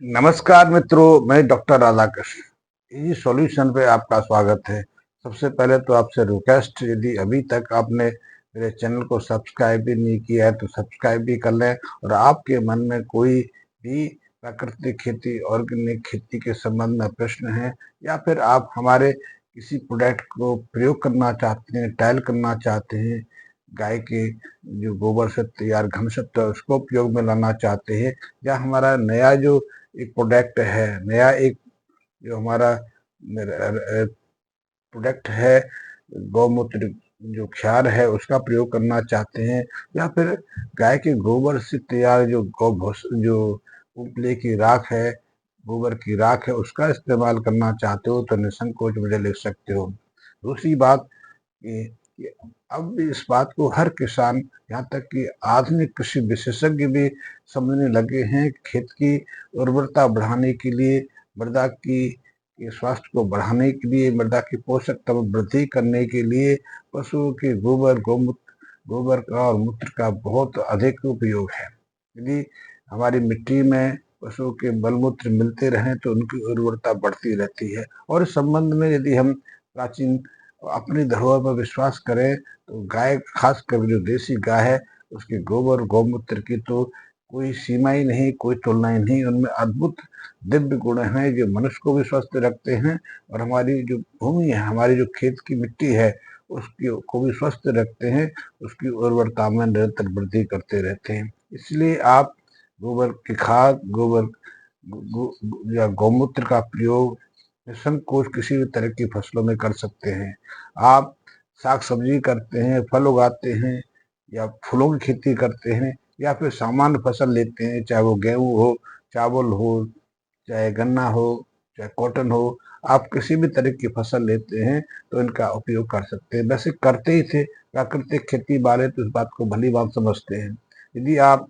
नमस्कार मित्रों, मैं डॉक्टर राधाकृष्ण। इजी सॉल्यूशन पे आपका स्वागत है। सबसे पहले तो आपसे रिक्वेस्ट, यदि अभी तक आपने मेरे चैनल को सब्सक्राइब भी नहीं किया है तो सब्सक्राइब भी कर लें। और आपके मन में कोई भी प्राकृतिक खेती, ऑर्गेनिक खेती के संबंध में प्रश्न है, या फिर आप हमारे किसी प्रोडक्ट को प्रयोग करना चाहते हैं, ट्रायल करना चाहते हैं, गाय के जो गोबर से तैयार घमसत्व है उसको उपयोग में लाना चाहते हैं, या हमारा नया जो एक प्रोडक्ट है, नया एक जो हमारा प्रोडक्ट है, गौमूत्र जो क्षार है उसका प्रयोग करना चाहते हैं, या फिर गाय के गोबर से तैयार जो जो उपले की राख है, गोबर की राख है, उसका इस्तेमाल करना चाहते हो तो निसंकोच मुझे लिख सकते हो। दूसरी बात कि अब इस बात को हर किसान, यहाँ तक कि आधुनिक कृषि विशेषज्ञ भी समझने लगे हैं। खेत की उर्वरता बढ़ाने के लिए, मृदा की के स्वास्थ्य को बढ़ाने के लिए, मृदा की पोषक तत्व वृद्धि करने के लिए पशुओं के गोबर का और मूत्र का बहुत अधिक उपयोग है। यदि हमारी मिट्टी में पशुओं के मलमूत्र मिलते रहें तो उनकी उर्वरता बढ़ती रहती है। और इस संबंध में यदि हम प्राचीन अपनी धरोहर पर विश्वास करें तो गाय, खासकर जो देसी गाय है, उसके गोबर गौमूत्र की तो कोई सीमा ही नहीं, कोई तुलना ही नहीं। उनमें अद्भुत दिव्य गुण हैं जो मनुष्य को भी स्वस्थ रखते हैं, और हमारी जो भूमि है, हमारी जो खेत की मिट्टी है, उसकी को भी स्वस्थ रखते हैं, उसकी उर्वरता में निरंतर वृद्धि करते रहते हैं। इसलिए आप गोबर की खाद, गोबर या गौमूत्र का प्रयोग निसंकोच किसी भी तरह की फसलों में कर सकते हैं। आप साग सब्जी करते हैं, फल उगाते हैं, या फूलों की खेती करते हैं, या फिर सामान्य फसल लेते हैं, चाहे वो गेहूं हो, चावल हो, चाहे गन्ना हो, चाहे कॉटन हो, आप किसी भी तरह की फसल लेते हैं तो इनका उपयोग कर सकते हैं। वैसे करते ही थे प्राकृतिक खेती वाले, तो इस बात को भली बात समझते हैं। यदि आप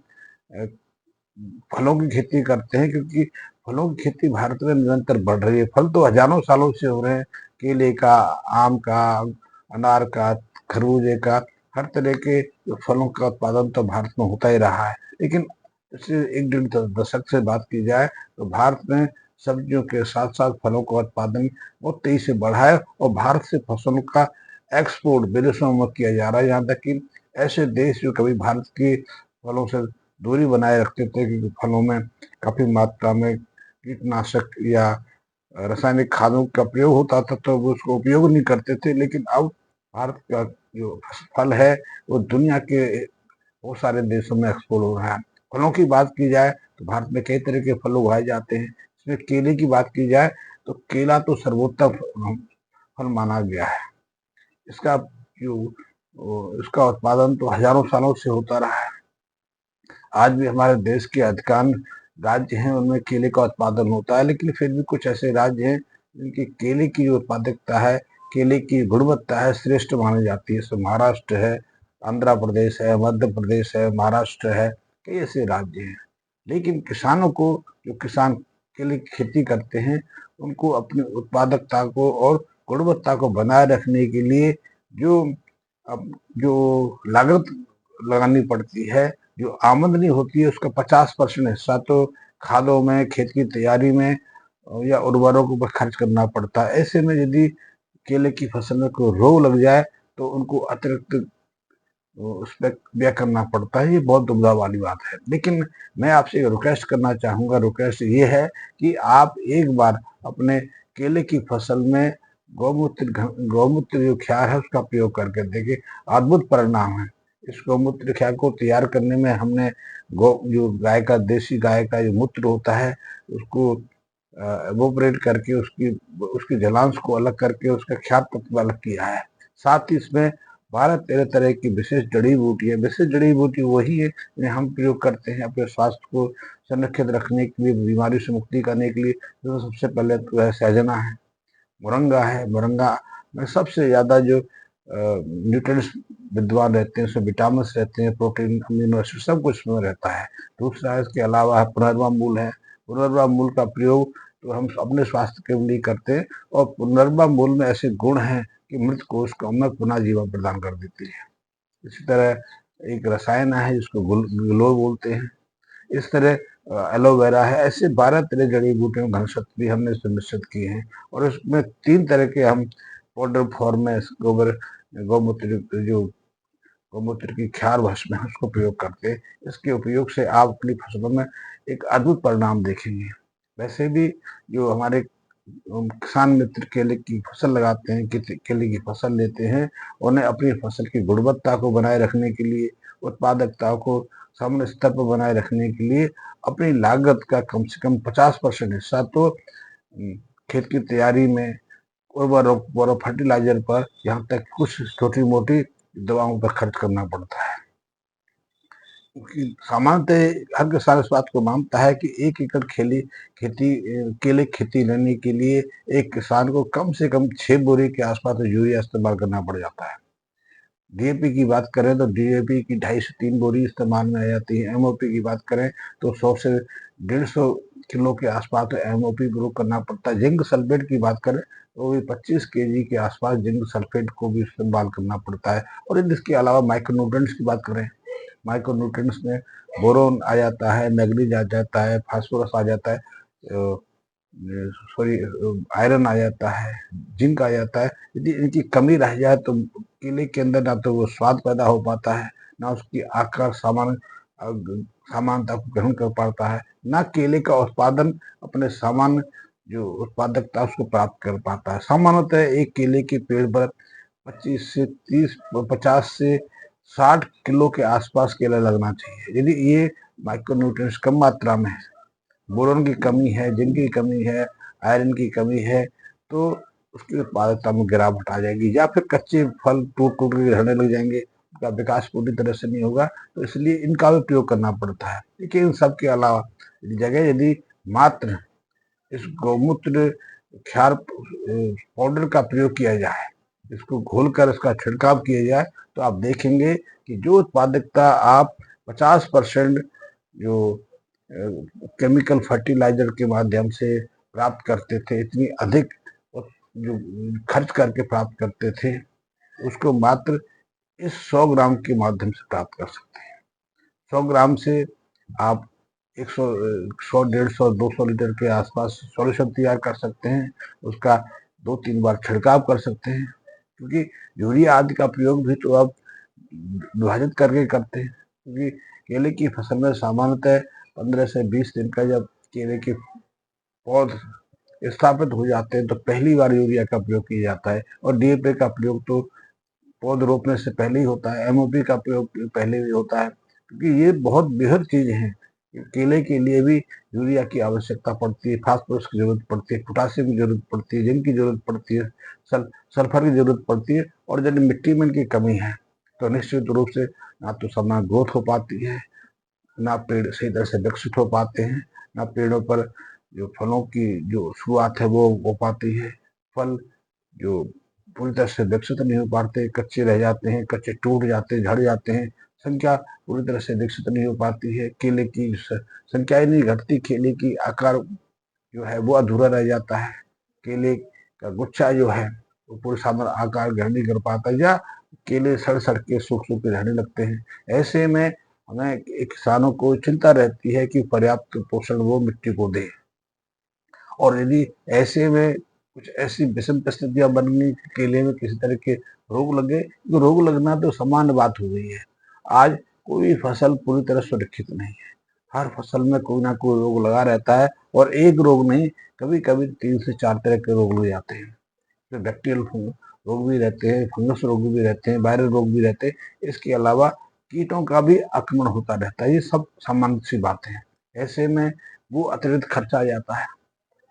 फलों की खेती करते हैं, क्योंकि फलों की खेती भारत में निरंतर बढ़ रही है। फल तो हजारों सालों से हो रहे हैं, केले का, आम का, अनार का, खरबूजे का, हर तरह के फलों का उत्पादन तो भारत में होता ही रहा है। लेकिन पिछले 1 डेढ़ दशक से बात की जाए तो भारत में सब्जियों के साथ साथ फलों का उत्पादन बहुत तेजी से बढ़ा है, और भारत से फसलों का एक्सपोर्ट विदेशों में किया जा रहा है। यहाँ तक कि ऐसे देश जो कभी भारत के फलों से दूरी बनाए रखते थे, क्योंकि फलों में काफी मात्रा में कीटनाशक या रासायनिक खादों का प्रयोग होता था, तो वो उसको उपयोग नहीं करते थे। लेकिन अब भारत का जो फल है वो दुनिया के बहुत सारे देशों में एक्सपोर्ट हो रहा है। फलों की बात की जाए तो भारत में कई तरह के फल उगाए जाते हैं। इसमें केले की बात की जाए तो केला तो सर्वोत्तम फल माना गया है। इसका जो इसका उत्पादन तो हजारों सालों से होता रहा है। आज भी हमारे देश के अधिकांश राज्य हैं उनमें केले का उत्पादन होता है, लेकिन फिर भी कुछ ऐसे राज्य हैं जिनकी केले की जो उत्पादकता है, केले की गुणवत्ता है, श्रेष्ठ मानी जाती है। जैसे महाराष्ट्र है, आंध्र प्रदेश है, मध्य प्रदेश है, महाराष्ट्र है, कई ऐसे राज्य हैं। लेकिन किसानों को, जो किसान केले की खेती करते हैं, उनको अपनी उत्पादकता को और गुणवत्ता को बनाए रखने के लिए जो अब जो लागत लगानी पड़ती है, जो आमदनी होती है, उसका 50% हिस्सा तो खादों में, खेत की तैयारी में या उर्वरकों पर खर्च करना पड़ता है। ऐसे में यदि केले की फसल में कोई रोग लग जाए तो उनको अतिरिक्त उस पर व्यय करना पड़ता है। ये बहुत दुविधा वाली बात है। लेकिन मैं आपसे रिक्वेस्ट करना चाहूँगा, रिक्वेस्ट ये है कि आप एक बार अपने केले की फसल में गौमूत्र जो क्षार है उसका प्रयोग करके देखिए, अद्भुत परिणाम है। इस गौमूत्र क्षार को तैयार करने में हमने जो गाय का, देसी गाय का जो मूत्र होता है, उसको एवोपरेट करके उसकी उसकी जलांश को अलग करके उसका क्षार तत्व अलग किया है। साथ ही इसमें 12-13 तरह की विशेष जड़ी बूटी है। विशेष जड़ी बूटी वही है जिन्हें हम प्रयोग करते हैं अपने स्वास्थ्य को संरक्षित रखने के लिए, बीमारी से मुक्ति करने के लिए। तो सबसे पहले तो है सहजना है, मुरंगा है। मुरंगा में सबसे ज्यादा जो न्यूट्रिएंट्स विद्वान रहते हैं, उसमें विटामिन रहते हैं, प्रोटीन, अमीनो एसिड सब कुछ इसमें रहता है। दूसरा इसके अलावा है पुनर्वा मूल है। पुनर्वा मूल का प्रयोग तो हम अपने स्वास्थ्य के लिए करते हैं, और पुनर्वा मूल में ऐसे गुण हैं कि मृत कोश में पुनः जीवन प्रदान कर देती है। इसी तरह एक रसायन है जिसको ग्लो बोलते हैं। इस तरह एलोवेरा है, ऐसे 12 तरह जड़ी बूटियों घनशत भी हमने सुनिश्चित किए हैं। और उसमें 3 तरह के हम पाउडर फॉर्म में गौमूत्र जो गौमूत्र की क्षार भस्म है उसको प्रयोग करते हैं। इसके उपयोग से आप अपनी फसलों में एक अद्भुत परिणाम देखेंगे। वैसे भी जो हमारे किसान मित्र केले की फसल लगाते हैं, केले की फसल लेते हैं, उन्हें अपनी फसल की गुणवत्ता को बनाए रखने के लिए, उत्पादकता को सामान्य स्तर पर बनाए रखने के लिए अपनी लागत का कम से कम 50% हिस्सा तो खेत की तैयारी में, उर्वरक और फर्टिलाइजर पर, यहाँ तक कुछ छोटी मोटी दवाओं पर खर्च करना पड़ता है। क्योंकि सामान्यतः हर किसान इस बात को मानता है कि 1 एकड़ खेती केले की खेती लेने के लिए एक किसान को कम से कम 6 बोरी के आसपास यूरिया इस्तेमाल करना पड़ जाता है। डीएपी की बात करें तो डीएपी की 2.5 से 3 बोरी इस्तेमाल में आ जाती है। एमओपी की बात करें तो 100 से 150 किलो के आसपास तो एमओपी प्रयोग करना पड़ता है। जिंक सल्फेट की बात करें तो भी 25 केजी के आसपास जिंक सल्फेट को भी इस्तेमाल करना पड़ता है। और इसके अलावा माइक्रोन्यूट्रिएंट्स की बात करें, माइक्रोन्यूट्रिएंट्स में बोरोन आ जाता है, मैग्नीज आ जाता है, फास्फोरस आ जाता है, सॉरी आयरन आ जाता है, जिंक आ जाता है। यदि इनकी कमी रह जाए तो केले के अंदर ना तो वो स्वाद पैदा हो पाता है, ना उसकी आकार समानता को ग्रहण कर पाता है, ना केले का उत्पादन अपने सामान्य जो उत्पादकता उसको प्राप्त कर पाता है। सामान्यतः एक केले के पेड़ पर 25 से 30 50 से 60 किलो के आसपास केला लगना चाहिए। यदि ये माइक्रोन्यूट्रिएंट्स कम मात्रा में है, बोरोन की कमी है, जिंक की कमी है, आयरन की कमी है, तो उसकी उत्पादकता में गिरावट आ जाएगी, या फिर कच्चे फल टूट टूट के झड़ने लग जाएंगे, उनका विकास पूरी तरह से नहीं होगा। तो इसलिए इनका भी प्रयोग करना पड़ता है। देखिए, इन सब के अलावा यदि मात्र इस गौमूत्र क्षार पाउडर का प्रयोग किया जाए, इसको घोलकर इसका छिड़काव किया जाए, तो आप देखेंगे कि जो उत्पादकता आप 50% जो केमिकल फर्टिलाइजर के माध्यम से प्राप्त करते थे, इतनी अधिक जो खर्च करके प्राप्त करते थे, उसको मात्र इस 100 ग्राम के माध्यम से प्राप्त कर सकते हैं। 100 ग्राम से आप 100 100 150 200 लीटर के आसपास सॉल्यूशन तैयार कर सकते हैं। उसका 2-3 बार छिड़काव कर सकते हैं, क्योंकि यूरिया आदि का प्रयोग भी तो आप विभाजित करके करते हैं। क्योंकि केले की फसल में सामान्यतः 15 से 20 दिन का जब केले के पौध स्थापित हो जाते हैं तो पहली बार यूरिया का प्रयोग किया जाता है। और डीएपी का प्रयोग तो पौध रोपने से पहले ही होता है, एमओपी का प्रयोग पहले भी होता है, क्योंकि ये बहुत बेहद चीज है। केले के लिए भी यूरिया की आवश्यकता पड़ती है, फास्फोरस की जरूरत पड़ती है, पोटासियम की जरूरत पड़ती है, जिंक की जरूरत पड़ती है, सल्फर की जरूरत पड़ती है। और यदि मिट्टी में इनकी कमी है तो निश्चित रूप से ना तो समय ग्रोथ हो पाती है, ना पेड़ सही तरह से विकसित हो पाते हैं, ना पेड़ों पर जो फलों की जो शुरुआत है वो हो पाती है। फल जो पूरी तरह से विकसित नहीं हो पाते, कच्चे रह जाते हैं, कच्चे टूट जाते हैं, झड़ जाते हैं, संख्या पूरी तरह से विकसित नहीं हो पाती है, केले की संख्या ही नहीं घटती, केले की आकार जो है वो अधूरा रह जाता है, केले का गुच्छा जो है वो पूरे साधारण आकार ग्रहण नहीं कर पाता, या केले सड़ सड़ के सूख सूख के रहने लगते हैं। ऐसे में हमें किसानों को चिंता रहती है कि पर्याप्त पोषण वो मिट्टी को दे। और यदि ऐसे में कुछ ऐसी विषम परिस्थितियां बन गई, केले में किसी तरह के रोग लगे, तो रोग लगना तो सामान्य बात हो गई है। आज कोई फसल पूरी तरह सुरक्षित नहीं है, हर फसल में कोई ना कोई रोग लगा रहता है। और एक रोग नहीं, कभी कभी 3 से 4 तरह के रोग लग जाते हैं। तो बैक्टीरियल रोग भी रहते हैं, फंगस रोग भी रहते हैं, वायरल रोग भी रहते हैं। इसके अलावा कीटों का भी आक्रमण होता रहता है। ये सब सामान्य सी बातें हैं। ऐसे में वो अतिरिक्त खर्चा आ जाता है,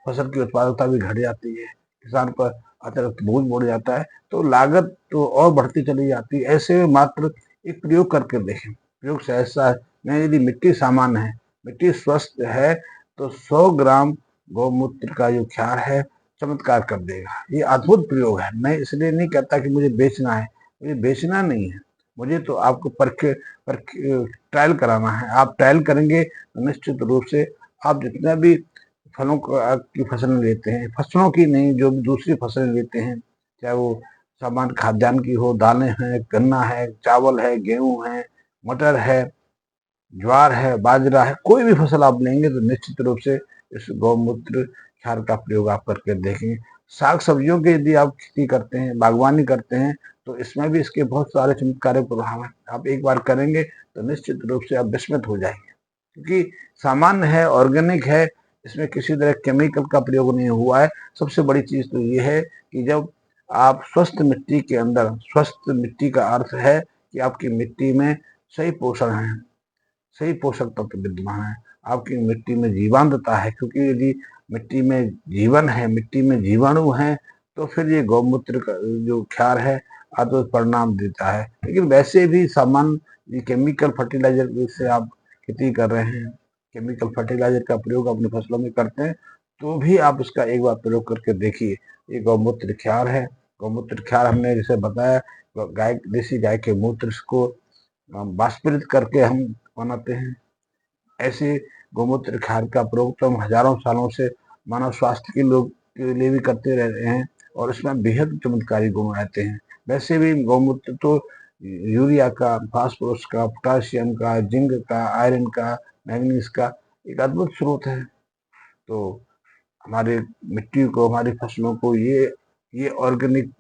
फसल की उत्पादकता भी घट जाती है, किसान पर अतिरिक्त बोझ बढ़ जाता है, तो लागत तो और बढ़ती चली जाती है। ऐसे में मात्र एक प्रयोग करके देखें, प्रयोग से ऐसा है, यदि मिट्टी सामान्य है, मिट्टी स्वस्थ है, तो 100 ग्राम गौमूत्र का जो क्षार है चमत्कार कर देगा। ये अद्भुत प्रयोग है। मैं इसलिए नहीं कहता कि मुझे बेचना है, मुझे बेचना नहीं है, मुझे तो आपको परख ट्रायल कराना है। आप ट्रायल करेंगे तो निश्चित रूप से आप जितना भी फलों की फसलें लेते हैं, फसलों की नहीं, जो भी दूसरी फसलें लेते हैं, चाहे वो सामान्य खाद्यान्न की हो, दालें हैं, गन्ना है, चावल है, गेहूं है, मटर है, ज्वार है, बाजरा है, कोई भी फसल आप लेंगे तो निश्चित रूप से इस गौमूत्र क्षार का प्रयोग आप करके देखेंगे। साग सब्जियों की यदि आप खेती करते हैं, बागवानी करते हैं, तो इसमें भी इसके बहुत सारे चमत्कारिक प्रभाव हैं। आप एक बार करेंगे तो निश्चित रूप से आप विस्मित हो जाएंगे, क्योंकि सामान्य है, ऑर्गेनिक है, इसमें किसी तरह केमिकल का प्रयोग नहीं हुआ है। सबसे बड़ी चीज तो ये है कि जब आप स्वस्थ मिट्टी के अंदर, स्वस्थ मिट्टी का अर्थ है कि आपकी मिट्टी में सही पोषण है, सही पोषक तत्व विद्यमान है, आपकी मिट्टी में जीवांतता है, क्योंकि यदि मिट्टी में जीवन है, मिट्टी में जीवाणु है, तो फिर ये गौमूत्र का जो क्षार है अद्भुत परिणाम देता है। लेकिन वैसे भी सामान्य केमिकल फर्टिलाइजर से आप खेती कर रहे हैं, केमिकल फर्टिलाइजर का प्रयोग अपनी फसलों में करते हैं, तो भी आप इसका एक बार प्रयोग करके देखिए। ये गौमूत्र क्षार है। गौमूत्र क्षार हमने जैसे बताया, गाय, देसी गाय के मूत्र को वाष्पित करके हम बनाते हैं। ऐसे गौमूत्र क्षार का प्रयोग तो हम हजारों सालों से मानव स्वास्थ्य के लोग के लिए भी करते रह रहे हैं, और इसमें बेहद चमत्कारी गुण रहते हैं। वैसे भी गौमूत्र तो यूरिया का, फास्फोरस का, पोटाशियम का, जिंक का, आयरन का, मैग्नीज का एक अद्भुत स्रोत है। तो हमारे मिट्टी को, हमारी फसलों को ये ऑर्गेनिक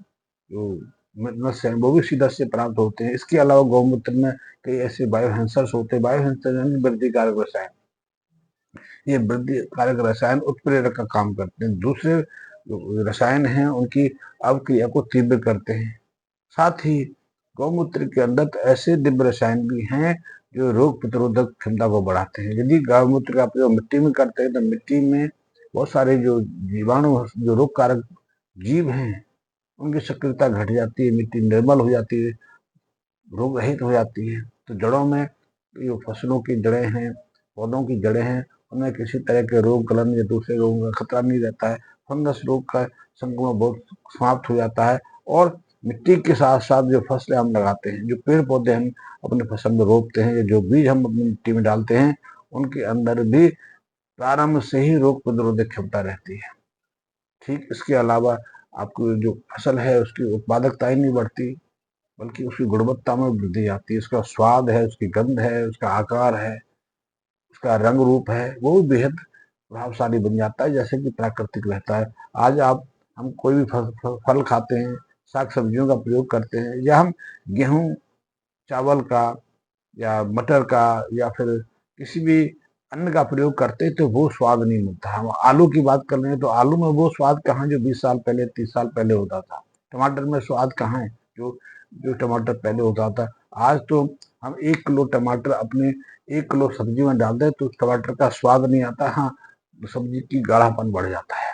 जो नट्स हैं वो भी सीधा से प्राप्त होते हैं। इसके अलावा गौमूत्र में कई ऐसे बायोहेंसर्स होते हैं। बायोहेंसर यानी वृद्धि कारक रसायन। ये वृद्धि कारक रसायन उत्प्रेरक का काम करते हैं, दूसरे जो रसायन हैं उनकी अवक्रिया को तीव्र करते हैं। साथ ही गौमूत्र के अंदर तो ऐसे दिव्य रसायन भी हैं जो रोग प्रतिरोधक क्षमता को बढ़ाते हैं। यदि गौमूत्र का प्रयोग मिट्टी में करते हैं तो मिट्टी में बहुत सारे जो जीवाणु, जो रोग कारक जीव हैं, उनकी सक्रियता घट जाती है, मिट्टी निर्मल हो जाती है, रोग रहित हो जाती है। तो जड़ों में, जो फसलों की जड़ें हैं, पौधों की जड़ें हैं, उनमें किसी तरह के रोग, गलन या दूसरे रोगों का खतरा नहीं रहता है। फंगस रोग का संक्रमण बहुत समाप्त हो जाता है। और मिट्टी के साथ साथ जो फसलें हम लगाते हैं, जो पेड़ पौधे हम अपने फसल में रोपते हैं, या जो बीज हम अपनी मिट्टी में डालते हैं, उनके अंदर भी प्रारंभ से ही रोग प्रतिरोधक क्षमता रहती है। ठीक इसके अलावा आपकी जो फसल है उसकी उत्पादकता ही नहीं बढ़ती, बल्कि उसकी गुणवत्ता में वृद्धि आती है। उसका स्वाद है, उसकी गंध है, उसका आकार है, उसका रंग रूप है, वो भी बेहद प्रभावशाली बन जाता है, जैसे कि प्राकृतिक रहता है। आज हम कोई भी फल खाते हैं, साग सब्जियों का प्रयोग करते हैं, या हम गेहूं, चावल का, या मटर का, या फिर किसी भी अन्न का प्रयोग करते हैं, तो वो स्वाद नहीं मिलता। हम आलू की बात कर रहे हैं तो आलू में वो स्वाद कहाँ जो 20 साल पहले, 30 साल पहले होता था। टमाटर में स्वाद कहाँ है जो जो टमाटर पहले होता था। आज तो हम 1 किलो टमाटर अपने 1 किलो सब्जी में डालते हैं तो टमाटर का स्वाद नहीं आता। हाँ, सब्जी की गाढ़ापन बढ़ जाता है।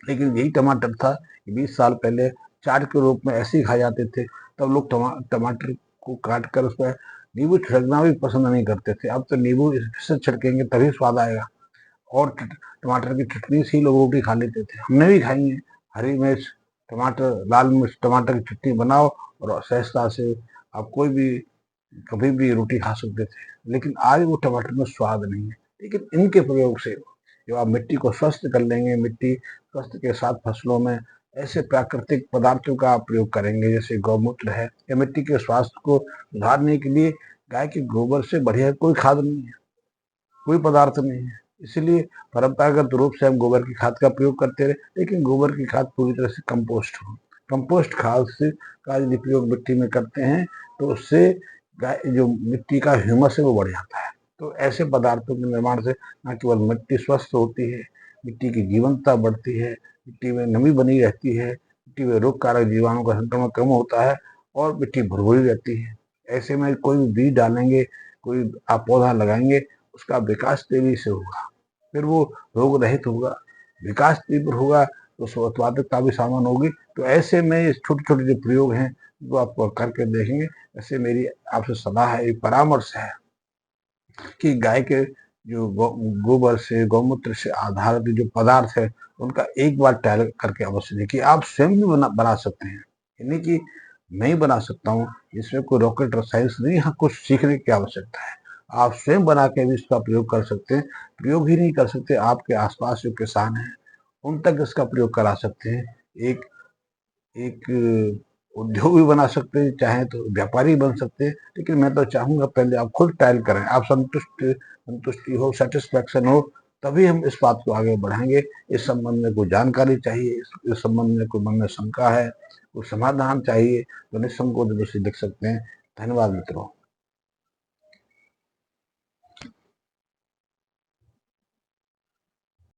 लेकिन यही टमाटर था 20 साल पहले चाट के रूप में ऐसे ही खाए जाते थे। तब लोग टमाटर को काट कर उस पर नींबू छिड़कना भी पसंद नहीं करते थे। अब तो नींबू इससे छिड़केंगे तभी स्वाद आएगा। और टमाटर की चटनी से ही लोग रोटी खा लेते थे, हमने भी खाई है। हरी मिर्च, टमाटर, लाल मिर्च, टमाटर की चटनी बनाओ और सहजता से आप कोई भी कभी भी रोटी खा सकते थे। लेकिन आज वो टमाटर में स्वाद नहीं है। लेकिन इनके प्रयोग से जब आप मिट्टी को स्वस्थ कर लेंगे, मिट्टी स्वस्थ के साथ फसलों में ऐसे प्राकृतिक पदार्थों का प्रयोग करेंगे जैसे गौमूत्र है, या मिट्टी के स्वास्थ्य को सुधारने के लिए गाय के गोबर से बढ़िया कोई खाद नहीं है, कोई पदार्थ नहीं है। इसलिए परंपरागत रूप से हम गोबर की खाद का प्रयोग करते रहे, लेकिन गोबर की खाद पूरी तरह से कंपोस्ट हो। कंपोस्ट खाद से का यदि प्रयोग मिट्टी में करते हैं तो उससे गाय जो मिट्टी का ह्यूमस है वो बढ़ जाता है। तो ऐसे पदार्थों के निर्माण से न केवल मिट्टी स्वस्थ होती है, मिट्टी की जीवंतता बढ़ती है, मिट्टी में नमी बनी रहती है, मिट्टी में रोग कारक जीवाणु का संक्रमण कम होता है, और मिट्टी भुरभुरी रहती है। ऐसे में कोई भी बीज डालेंगे, कोई आप पौधा लगाएंगे, उसका विकास तेजी से होगा, फिर वो रोग रहित होगा, विकास तीव्र होगा, तो उत्पादकता भी सामान होगी। तो ऐसे में ये छोटे छोटे जो प्रयोग हैं वो आप करके देखेंगे। ऐसे मेरी आपसे सलाह है, एक परामर्श है कि गाय के जो गोबर से, गौमूत्र से आधारित जो पदार्थ है उनका एक बार ट्रायल करके अवश्य देखिए। आप स्वयं भी बना सकते हैं, यानी कि मैं ही बना सकता हूँ, इसमें कोई रॉकेट साइंस नहीं, हाँ कुछ सीखने की आवश्यकता है। आप स्वयं बना के भी इसका प्रयोग कर सकते हैं। प्रयोग ही नहीं कर सकते, आपके आसपास जो किसान हैं उन तक इसका प्रयोग करा सकते हैं। एक एक उद्योग भी बना सकते हैं, चाहें तो व्यापारी बन सकते हैं। लेकिन मैं तो चाहूँगा पहले आप खुद ट्रायल करें, आप संतुष्टि हो, सैटिस्फैक्शन हो, तभी हम इस बात को आगे बढ़ाएँगे। इस संबंध में कोई जानकारी चाहिए, इस संबंध में कोई मन में शंका है, कोई समाधान चाहिए, तो निसंकोच मुझसे लिख सकते हैं। धन्यवाद मित्रों।